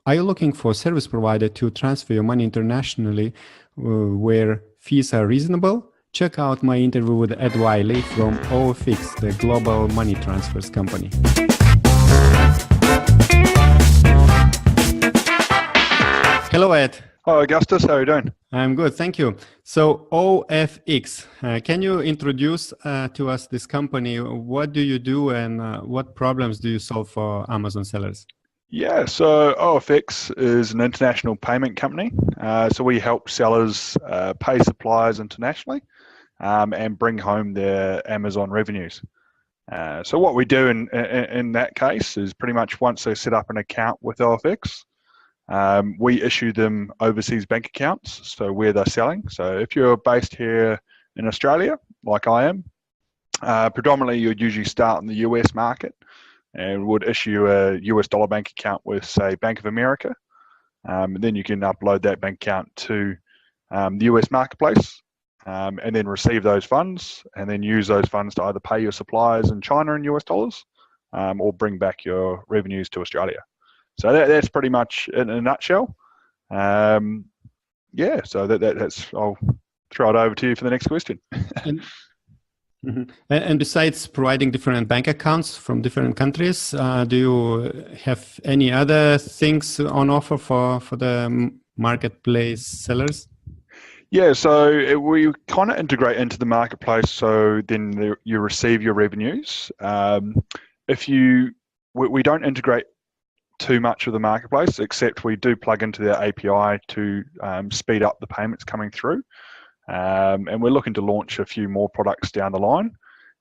Are you looking for a service provider to transfer your money internationally where fees are reasonable? Check out my interview with Ed Wiley from OFX, the global money transfers company. Hello, Ed. Hi, Augustus. How are you doing? I'm good, thank you. So OFX, can you introduce to us this company? What do you do and what problems do you solve for Amazon sellers? Yeah, so OFX is an international payment company. So we help sellers pay suppliers internationally and bring home their Amazon revenues. So what we do in that case is pretty much once they set up an account with OFX, we issue them overseas bank accounts, so where they're selling. So if you're based here in Australia, like I am, predominantly you'd usually start in the US market and would issue a US dollar bank account with, say, Bank of America. And then you can upload that bank account to the US marketplace and then receive those funds and then use those funds to either pay your suppliers in China in US dollars or bring back your revenues to Australia. So that's pretty much in a nutshell. Yeah, so that's, I'll throw it over to you for the next question. And besides providing different bank accounts from different countries, do you have any other things on offer for the marketplace sellers? Yeah, so we kind of integrate into the marketplace, so then you receive your revenues. We don't integrate too much of the marketplace, except we do plug into their API to speed up the payments coming through. And we're looking to launch a few more products down the line.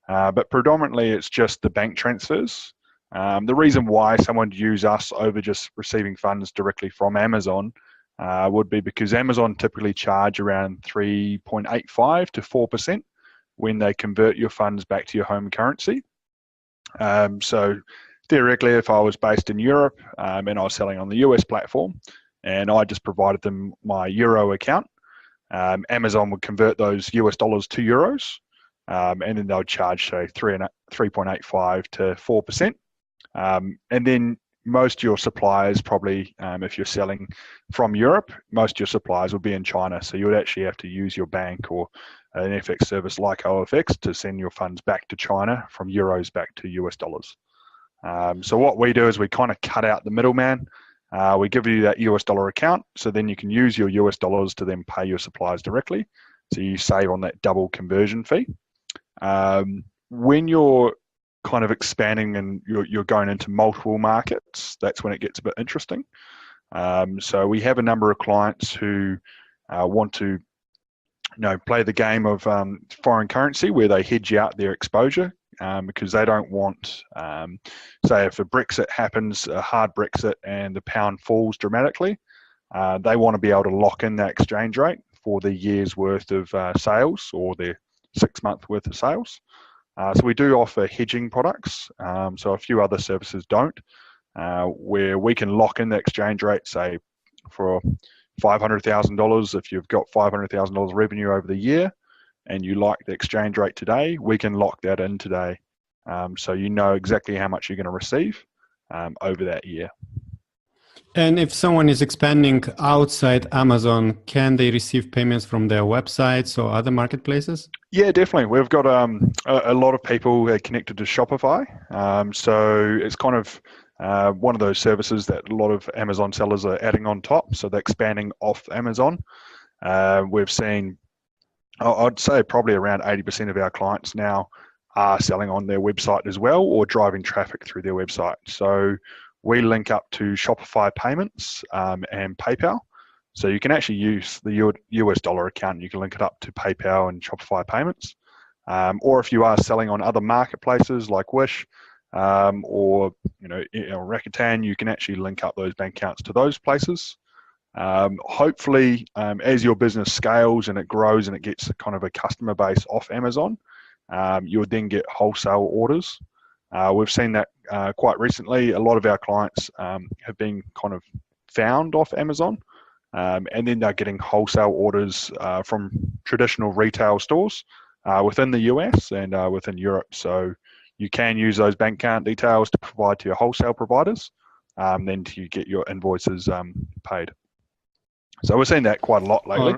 But predominantly it's just the bank transfers. The reason why someone would use us over just receiving funds directly from Amazon would be because Amazon typically charge around 3.85 to 4% when they convert your funds back to your home currency. So theoretically, if I was based in Europe and I was selling on the US platform and I just provided them my Euro account, Amazon would convert those US dollars to euros, and then they'll charge, say, 3.85 to 4%. And then most of your suppliers probably, if you're selling from Europe, most of your suppliers will be in China. So you would actually have to use your bank or an FX service like OFX to send your funds back to China from euros back to US dollars. So what we do is we kind of cut out the middleman. We give you that US dollar account, so then you can use your US dollars to then pay your suppliers directly. So you save on that double conversion fee. When you're kind of expanding and you're going into multiple markets, that's when it gets a bit interesting. So we have a number of clients who want to play the game of foreign currency where they hedge out their exposure. Because they don't want, say, if a Brexit happens, a hard Brexit, and the pound falls dramatically, they want to be able to lock in that exchange rate for the year's worth of sales or their 6 month worth of sales. So we do offer hedging products, so a few other services don't, where we can lock in the exchange rate, say, for $500,000. If you've got $500,000 revenue over the year, and you like the exchange rate today, we can lock that in today. So you know exactly how much you're going to receive over that year. And if someone is expanding outside Amazon, can they receive payments from their websites or other marketplaces? Yeah, definitely. We've got a lot of people connected to Shopify. So it's kind of one of those services that a lot of Amazon sellers are adding on top. So they're expanding off Amazon. We've seen, I'd say probably around 80% of our clients now are selling on their website as well or driving traffic through their website. So we link up to Shopify payments and PayPal. So you can actually use the US dollar account and you can link it up to PayPal and Shopify payments. Or if you are selling on other marketplaces like Wish or Rakuten, you can actually link up those bank accounts to those places. Hopefully, as your business scales and it grows and it gets kind of a customer base off Amazon, you would then get wholesale orders. We've seen that quite recently. A lot of our clients have been kind of found off Amazon, and then they're getting wholesale orders from traditional retail stores within the US and within Europe. So you can use those bank account details to provide to your wholesale providers. then you get your invoices paid. So we're seeing that quite a lot lately.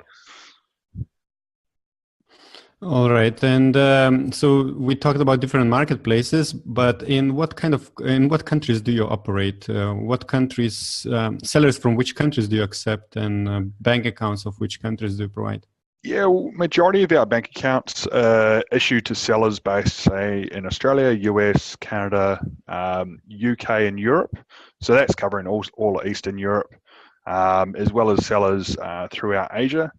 All right, and so we talked about different marketplaces, but in what countries do you operate? What countries, sellers from which countries do you accept, and bank accounts of which countries do you provide? Yeah, well, majority of our bank accounts are issued to sellers based, say, in Australia, US, Canada, UK, and Europe. So that's covering all of Eastern Europe, as well as sellers throughout Asia.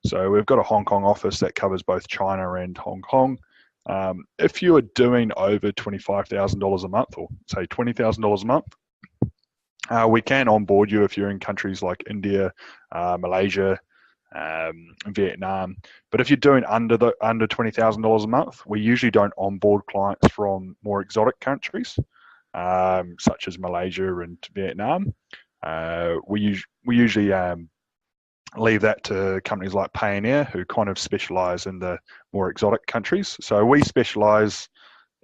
So we've got a Hong Kong office that covers both China and Hong Kong. If you are doing over $25,000 a month, or say $20,000 a month, we can onboard you if you're in countries like India, Malaysia, Vietnam. But if you're doing under $20,000 a month, we usually don't onboard clients from more exotic countries, such as Malaysia and Vietnam. We usually leave that to companies like Payoneer, who kind of specialize in the more exotic countries. So we specialize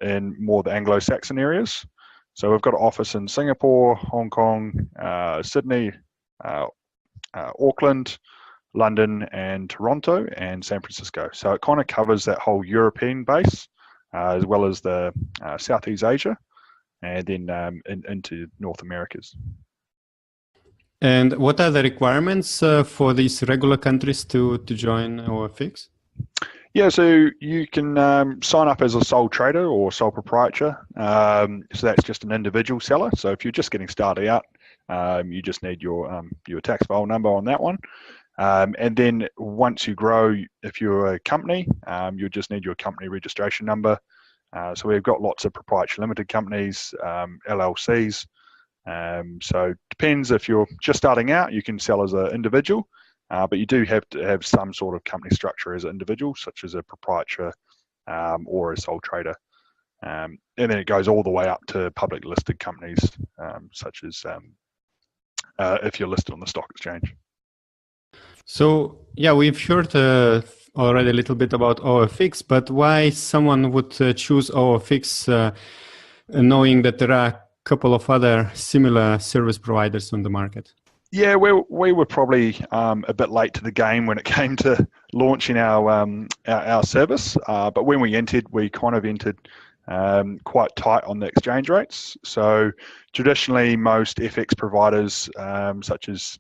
in more the Anglo-Saxon areas. So we've got an office in Singapore, Hong Kong, Sydney, Auckland, London, and Toronto, and San Francisco. So it kind of covers that whole European base, as well as the Southeast Asia, and then into North Americas. And what are the requirements for these regular countries to join OFX? Yeah, so you can sign up as a sole trader or sole proprietor. So that's just an individual seller. So if you're just getting started out, you just need your tax file number on that one. And then once you grow, if you're a company, you just need your company registration number. So we've got lots of proprietary limited companies, LLCs. So it depends. If you're just starting out, you can sell as an individual, but you do have to have some sort of company structure as an individual, such as a proprietor or a sole trader. And then it goes all the way up to public listed companies, such as if you're listed on the stock exchange. So yeah, we've heard already a little bit about OFX, but why someone would choose OFX knowing that there are couple of other similar service providers on the market? Yeah, we were probably a bit late to the game when it came to launching our service. But when we entered, we kind of entered quite tight on the exchange rates. So traditionally, most FX providers, such as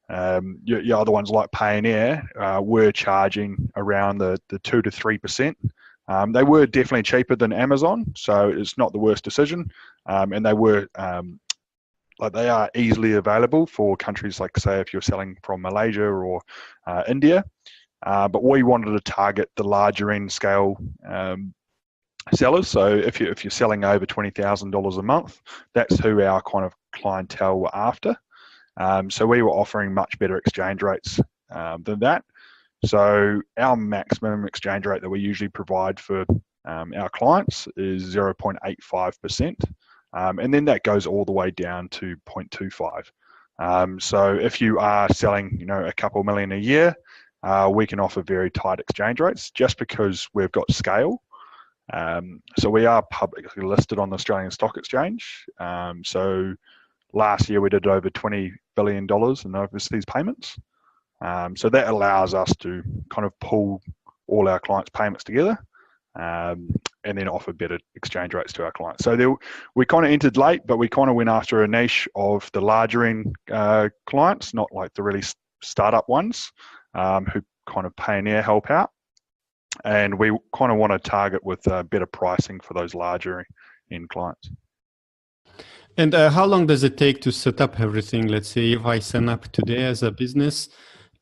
your other ones like Payoneer, were charging around the 2 to 3%. They were definitely cheaper than Amazon, so it's not the worst decision. And they were they are easily available for countries like, say, if you're selling from Malaysia or India. But we wanted to target the larger end scale sellers. So if you're selling over $20,000 a month, that's who our kind of clientele were after. So we were offering much better exchange rates than that. So our maximum exchange rate that we usually provide for our clients is 0.85%. And then that goes all the way down to 0.25. So if you are selling, a couple million a year, we can offer very tight exchange rates just because we've got scale. So we are publicly listed on the Australian Stock Exchange. So last year we did over $20 billion in overseas payments. So that allows us to kind of pull all our clients' payments together and then offer better exchange rates to our clients. So we kind of entered late, but we kind of went after a niche of the larger end clients, not like the really startup ones who kind of Payoneer help out. And we kind of want to target with better pricing for those larger end clients. And how long does it take to set up everything? Let's say if I sign up today as a business,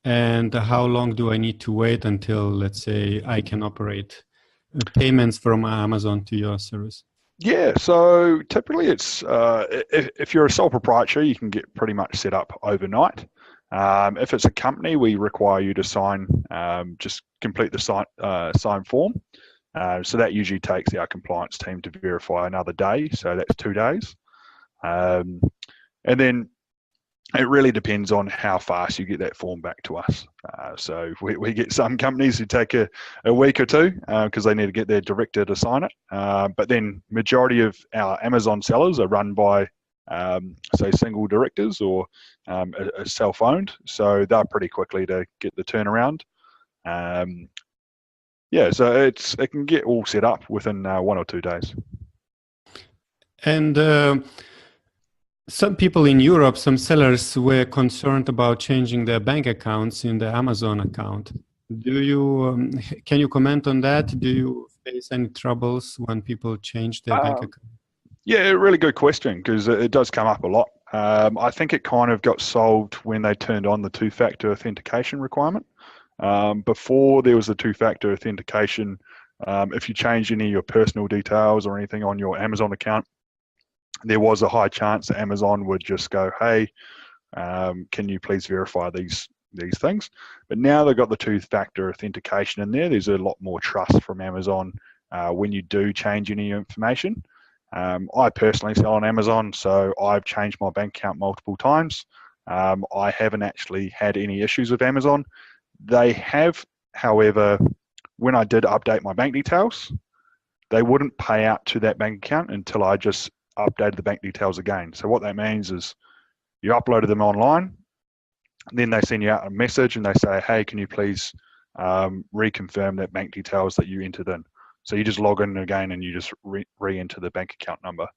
and how long do I need to wait until, let's say, I can operate payments from Amazon to your service? Yeah, so typically it's if you're a sole proprietor, you can get pretty much set up overnight. If it's a company, we require you to sign, just complete the sign form. So that usually takes our compliance team to verify another day. So that's 2 days. And then it really depends on how fast you get that form back to us. So we get some companies who take a week or two because they need to get their director to sign it. But then majority of our Amazon sellers are run by say single directors or self-owned. So they're pretty quickly to get the turnaround. So it can get all set up within 1 or 2 days. And some people in Europe, some sellers were concerned about changing their bank accounts in the Amazon account. Can you comment on that? Do you face any troubles when people change their bank account? Yeah, a really good question, because it does come up a lot. I think it kind of got solved when they turned on the two-factor authentication requirement. Before there was the two-factor authentication, if you changed any of your personal details or anything on your Amazon account, there was a high chance that Amazon would just go, hey, can you please verify these things? But now they've got the two-factor authentication in there. There's a lot more trust from Amazon when you do change any information. I personally sell on Amazon, so I've changed my bank account multiple times. I haven't actually had any issues with Amazon. They have, however, when I did update my bank details, they wouldn't pay out to that bank account until I just updated the bank details again. So what that means is you uploaded them online, then they send you out a message and they say, hey, can you please reconfirm that bank details that you entered in? So you just log in again and you just re-enter the bank account number.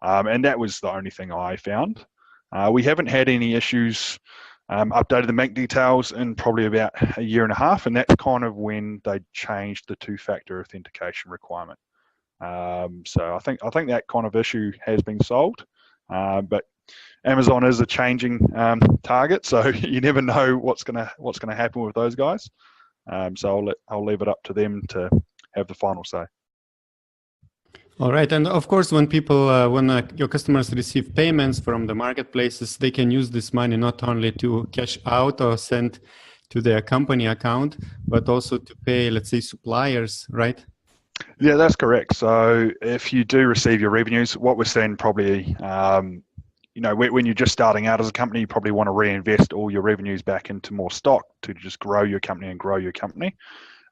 And that was the only thing I found. We haven't had any issues updated the bank details in probably about 1.5 years, and that's kind of when they changed the two-factor authentication requirement. So I think that kind of issue has been solved, but Amazon is a changing target, so you never know what's gonna happen with those guys. So I'll leave it up to them to have the final say. All right, and of course, when your customers receive payments from the marketplaces, they can use this money not only to cash out or send to their company account, but also to pay, let's say, suppliers, right? Yeah, that's correct. So if you do receive your revenues, what we're seeing probably, when you're just starting out as a company, you probably want to reinvest all your revenues back into more stock to just grow your company and grow your company.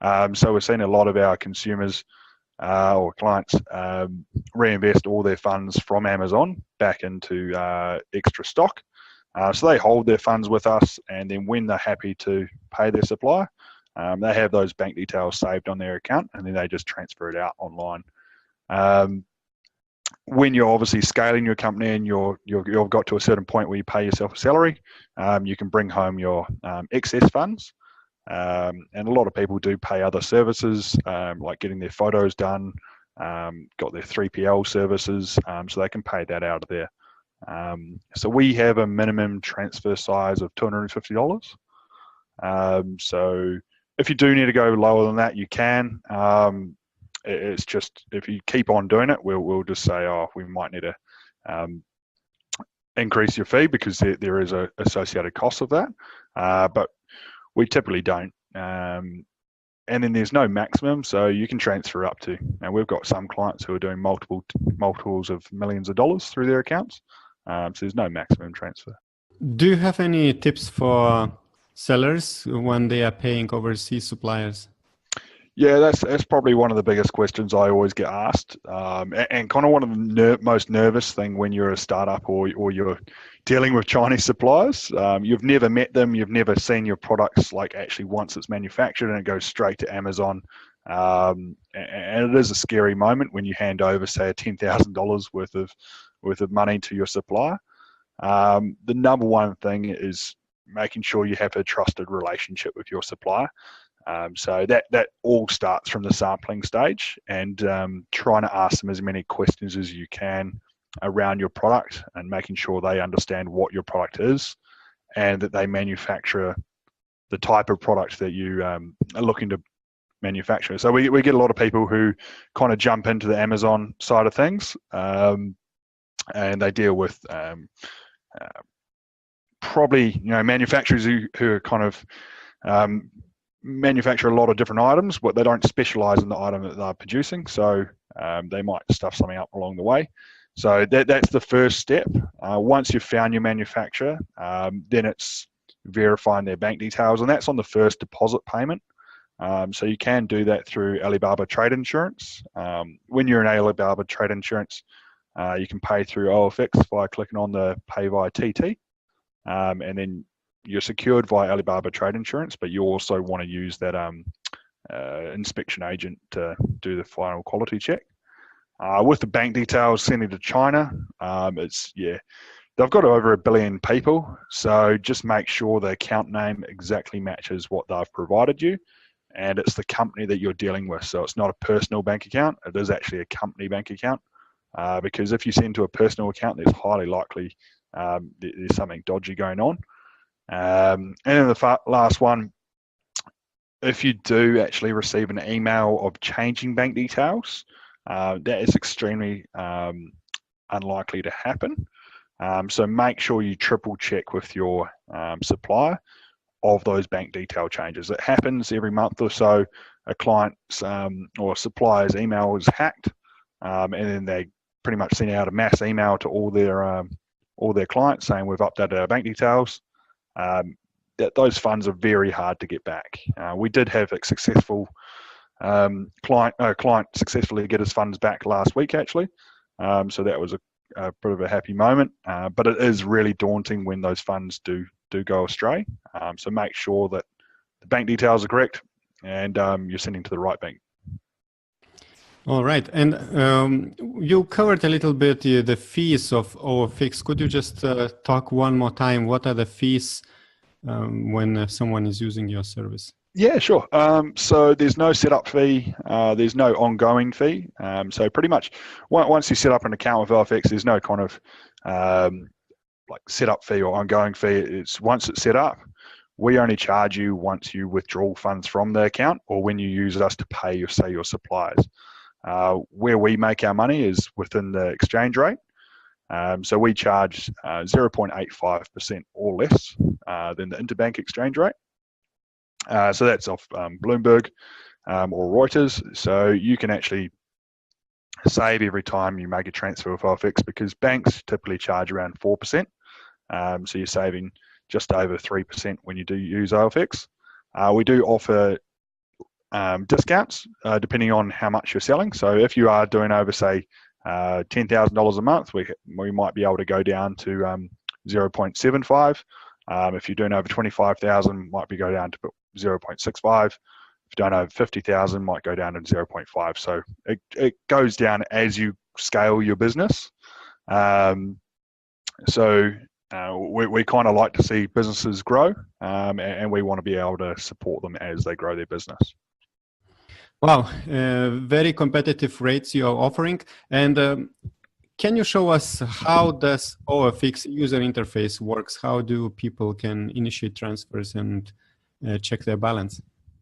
So we're seeing a lot of our consumers or clients reinvest all their funds from Amazon back into extra stock. So they hold their funds with us, and then when they're happy to pay their supplier, they have those bank details saved on their account, and then they just transfer it out online. When you're obviously scaling your company and you've got to a certain point where you pay yourself a salary, you can bring home your excess funds. And a lot of people do pay other services, like getting their photos done, got their 3PL services, so they can pay that out of there. So we have a minimum transfer size of $250. So if you do need to go lower than that, you can. It's just, if you keep on doing it, we'll just say, oh, we might need to increase your fee because there is a associated cost of that. But we typically don't. And then there's no maximum, so you can transfer up to. And we've got some clients who are doing multiples of millions of dollars through their accounts. So there's no maximum transfer. Do you have any tips for sellers when they are paying overseas suppliers? Yeah, that's probably one of the biggest questions I always get asked, and kind of one of the most nervous thing when you're a startup or you're dealing with Chinese suppliers. You've never met them, you've never seen your products like actually once it's manufactured and it goes straight to Amazon, and it is a scary moment when you hand over, say, $10,000 worth of money to your supplier. The number one thing is making sure you have a trusted relationship with your supplier. So that all starts from the sampling stage, and trying to ask them as many questions as you can around your product and making sure they understand what your product is and that they manufacture the type of product that you are looking to manufacture. So we get a lot of people who kind of jump into the Amazon side of things, and they deal with probably manufacturers who are kind of manufacture a lot of different items, but they don't specialize in the item that they're producing. So they might stuff something up along the way. So that's the first step. Once you've found your manufacturer, then it's verifying their bank details, and that's on the first deposit payment. So you can do that through Alibaba Trade Insurance. When you're in Alibaba Trade Insurance, You can pay through OFX by clicking on the Pay via TT, and then you're secured via Alibaba Trade Insurance, but you also want to use that inspection agent to do the final quality check. With the bank details sending to China, they've got over 1 billion people, so just make sure the account name exactly matches what they've provided you, and it's the company that you're dealing with. So it's not a personal bank account, it is actually a company bank account, because if you send to a personal account, there's highly likely there's something dodgy going on. And then the last one, if you do actually receive an email of changing bank details, that is extremely unlikely to happen. So make sure you triple check with your supplier of those bank detail changes. It happens every month or so. A client's or supplier's email is hacked, and then they pretty much send out a mass email to all their clients saying we've updated our bank details. Those funds are very hard to get back. We did have a successful client successfully get his funds back last week, actually. So that was a bit of a happy moment, but it is really daunting when those funds do go astray. So make sure that the bank details are correct and you're sending to the right bank. All right, and you covered a little bit the fees of OFX. Could you just talk one more time? What are the fees when someone is using your service? Yeah, sure. So there's no setup fee. There's no ongoing fee. So pretty much once you set up an account with OFX, there's no kind of like setup fee or ongoing fee. It's once it's set up, we only charge you once you withdraw funds from the account or when you use us to pay your suppliers. Where we make our money is within the exchange rate. So we charge 0.85% or less than the interbank exchange rate. So that's off Bloomberg or Reuters. So you can actually save every time you make a transfer with OFX because banks typically charge around 4%. So you're saving just over 3% when you do use OFX. We do offer discounts depending on how much you're selling. So if you are doing over, say, $10,000 a month, we might be able to go down to 0.75. If you're doing over 25,000, might be go down to 0.65. If you're doing over 50,000, might go down to 0.5. So it goes down as you scale your business. So we kind of like to see businesses grow, and we want to be able to support them as they grow their business. Wow, very competitive rates you are offering. And can you show us how does OFX user interface works? How do people can initiate transfers and check their balance?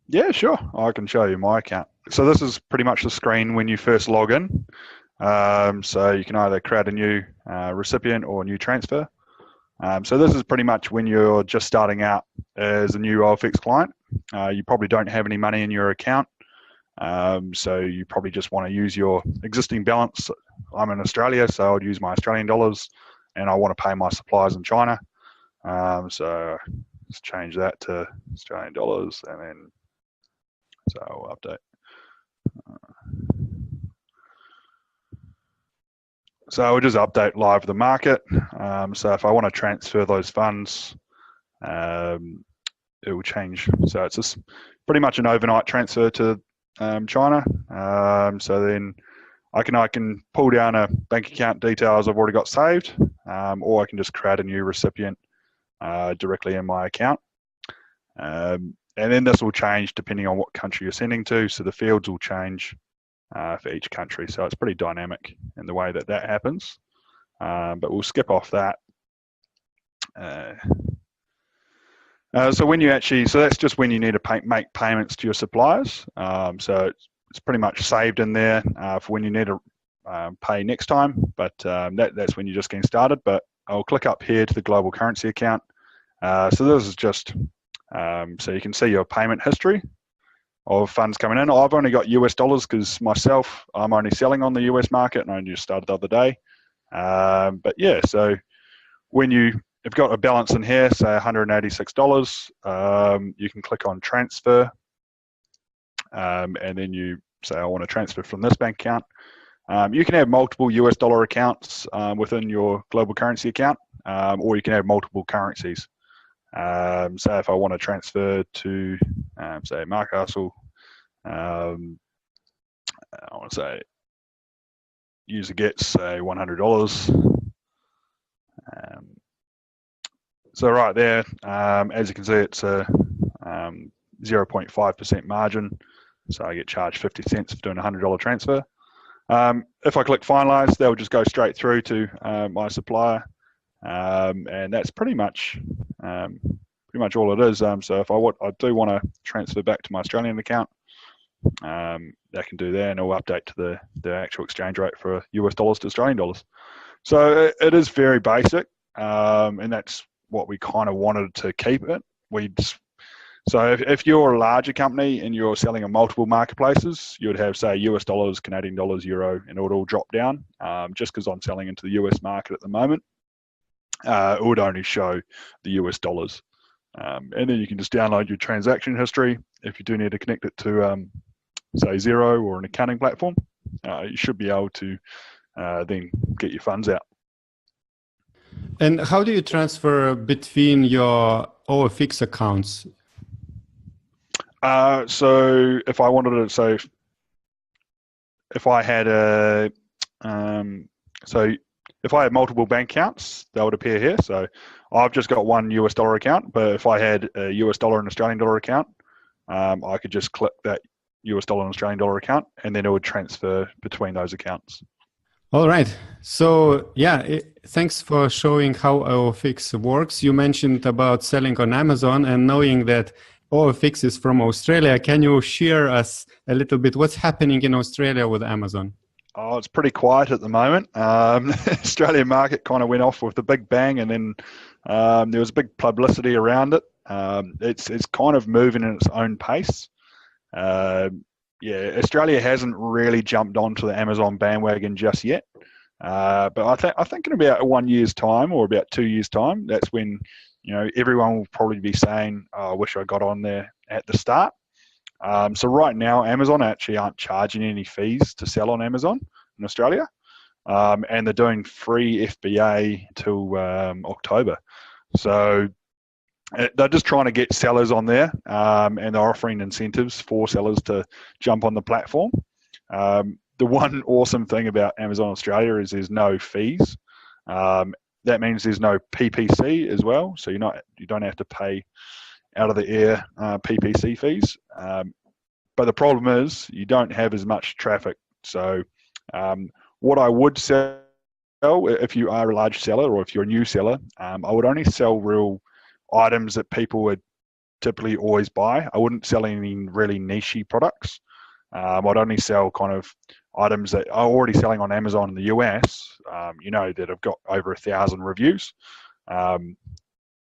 Yeah, sure. I can show you my account. So this is pretty much the screen when you first log in. So you can either create a new recipient or a new transfer. So this is pretty much when you're just starting out as a new OFX client. You probably don't have any money in your account. So you probably just want to use your existing balance. I'm in Australia, so I'd use my Australian dollars, and I want to pay my suppliers in China. So let's change that to Australian dollars, and then so I'll update. So we'll just update live the market. So if I want to transfer those funds, it will change. So it's just pretty much an overnight transfer to China. So then I can pull down a bank account details I've already got saved, or I can just create a new recipient directly in my account. And then this will change depending on what country you're sending to. So the fields will change for each country. So it's pretty dynamic in the way that happens. But we'll skip off that. So when you so that's just when you need to make payments to your suppliers. So it's pretty much saved in there for when you need to pay next time. But that's when you're just getting started. But I'll click up here to the global currency account. So this is just so you can see your payment history of funds coming in. I've only got US dollars because myself, I'm only selling on the US market, and I just started the other day. But yeah, so when you've got a balance in here, say $186, you can click on transfer, and then you say I want to transfer from this bank account. You can have multiple US dollar accounts within your global currency account, or you can have multiple currencies. So if I want to transfer to, say, Mark Hustle, I want to say user gets, say, $100. So right there, as you can see, it's a 0.5% margin. So I get charged 50 cents for doing a $100 transfer. If I click finalize, that will just go straight through to my supplier. And that's pretty much all it is. So if I do want to transfer back to my Australian account, I can do that, and it'll update to the actual exchange rate for US dollars to Australian dollars. So it is very basic, and that's what we kind of wanted to keep it. So if you're a larger company and you're selling on multiple marketplaces, you would have, say, US dollars, Canadian dollars, euro, and it would all drop down. Just because I'm selling into the US market at the moment, it would only show the US dollars. And then you can just download your transaction history. If you do need to connect it to, say, Xero or an accounting platform, you should be able to then get your funds out. And how do you transfer between your OFX accounts? So if I wanted to, so if I had if I had multiple bank accounts, that would appear here. So I've just got one US dollar account, but if I had a US dollar and Australian dollar account, I could just click that US dollar and Australian dollar account, and then it would transfer between those accounts. All right. So yeah, thanks for showing how OFX works. You mentioned about selling on Amazon, and knowing that OFX is from Australia, can you share us a little bit what's happening in Australia with Amazon? Oh, it's pretty quiet at the moment. Australian market kind of went off with a big bang, and then there was big publicity around it. It's kind of moving in its own pace. Australia hasn't really jumped onto the Amazon bandwagon just yet. But I think in about 1 year's time or about 2 years' time, that's when everyone will probably be saying, oh, I wish I got on there at the start. So right now, Amazon actually aren't charging any fees to sell on Amazon in Australia. And they're doing free FBA till October. So they're just trying to get sellers on there, and they're offering incentives for sellers to jump on the platform. The one awesome thing about Amazon Australia is there's no fees. That means there's no PPC as well, so you don't have to pay out of the air PPC fees. But the problem is you don't have as much traffic. So what I would sell, if you are a large seller or if you're a new seller, I would only sell real items that people would typically always buy. I wouldn't sell any really niche products. I'd only sell kind of items that are already selling on Amazon in the US, that have got over 1,000 reviews.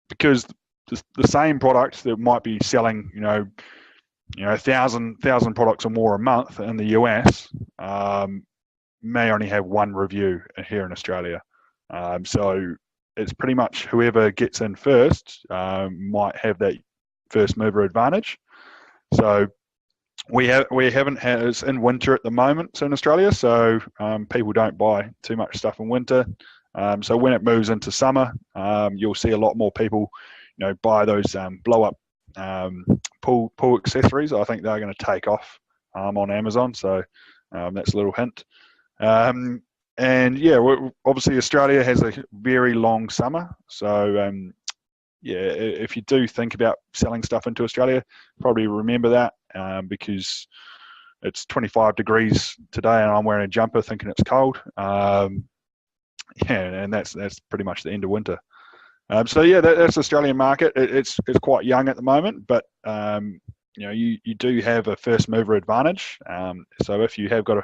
Because the same product that might be selling, 1,000 products or more a month in the US, may only have one review here in Australia. So it's pretty much whoever gets in first might have that first mover advantage. So we haven't had, it's in winter at the moment in Australia, so people don't buy too much stuff in winter. So when it moves into summer, you'll see a lot more people, buy those blow up pool accessories. I think they're going to take off on Amazon. So that's a little hint. And yeah, obviously Australia has a very long summer. So if you do think about selling stuff into Australia, probably remember that because it's 25 degrees today and I'm wearing a jumper thinking it's cold. And that's pretty much the end of winter. So yeah, that's the Australian market. It's quite young at the moment, but you do have a first mover advantage. So if you have got a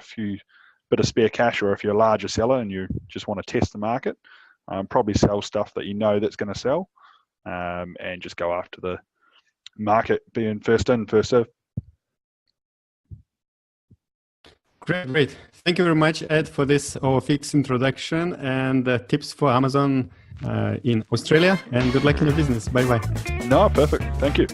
bit of spare cash, or if you're a larger seller and you just want to test the market, probably sell stuff that that's going to sell, and just go after the market being first in, first served. Great. Thank you very much, Ed, for this OFX introduction and tips for Amazon in Australia. And good luck in your business. Bye-bye. No, perfect. Thank you.